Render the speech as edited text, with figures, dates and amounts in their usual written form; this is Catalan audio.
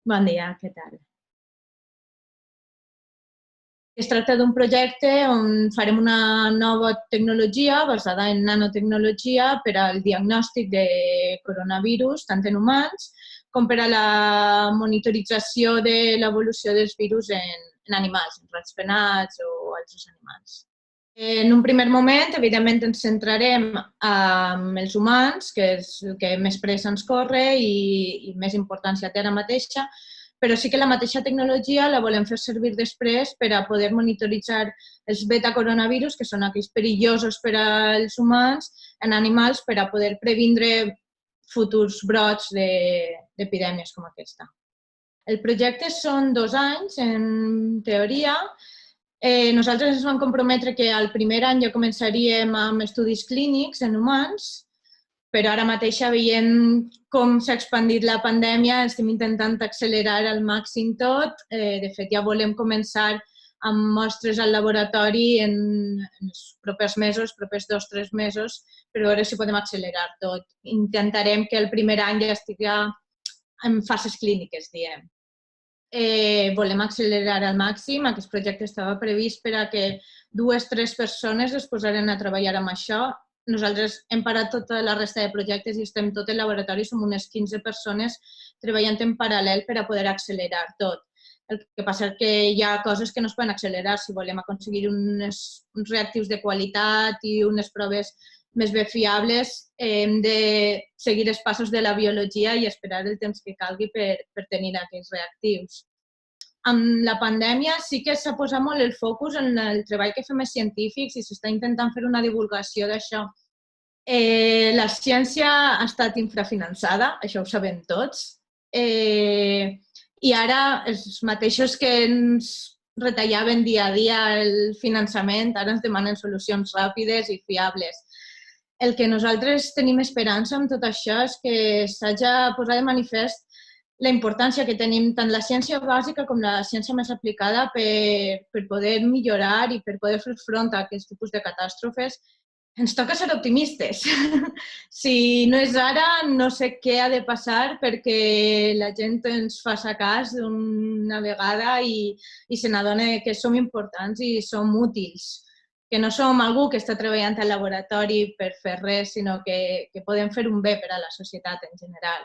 Bon dia, què tal? Es tracta d'un projecte on farem una nova tecnologia basada en nanotecnologia per al diagnòstic de coronavirus, tant en humans com per a la monitorització de l'evolució dels virus en animals, en rats penats o altres animals. En un primer moment, evidentment, ens centrarem en els humans, que és el que més pressa ens corre i més importància té ara mateixa, però sí que la mateixa tecnologia la volem fer servir després per a poder monitoritzar els beta-coronavirus, que són aquells perillosos per als humans, en animals, per a poder previndre futurs brots d'epidèmies com aquesta. El projecte són 2 anys, en teoria. Nosaltres ens vam comprometre que al primer any ja començaríem amb estudis clínics en humans, però ara mateix, veient com s'ha expandit la pandèmia, estem intentant accelerar al màxim tot. De fet, ja volem començar amb mostres al laboratori en els propers mesos, propers 2 o 3 mesos, per veure si podem accelerar tot. Intentarem que el primer any ja estigui en fases clíniques, diem. Volem accelerar al màxim. Aquest projecte estava previst per a que 2 o 3 persones es posaren a treballar amb això. Nosaltres hem parat tota la resta de projectes i estem tot el laboratori, som unes 15 persones treballant en paral·lel per a poder accelerar tot. El que passa és que hi ha coses que no es poden accelerar. Si volem aconseguir uns reactius de qualitat i unes proves més bé fiables, hem de seguir els passos de la biologia i esperar el temps que calgui per tenir aquests reactius. Amb la pandèmia sí que s'ha posat molt el focus en el treball que fem els científics i s'està intentant fer una divulgació d'això. La ciència ha estat infrafinançada, això ho sabem tots, i ara els mateixos que ens retallaven dia a dia el finançament ara ens demanen solucions ràpides i fiables. El que nosaltres tenim esperança amb tot això és que s'hagi posat de manifest la importància que tenim tant la ciència bàsica com la ciència més aplicada per poder millorar i per poder fer front a aquest tipus de catàstrofes. Ens toca ser optimistes. Si no és ara, no sé què ha de passar perquè la gent ens faci cas d'una vegada i se n'adoni que som importants i som útils. Que no som algú que està treballant al laboratori per fer res, sinó que podem fer un bé per a la societat en general.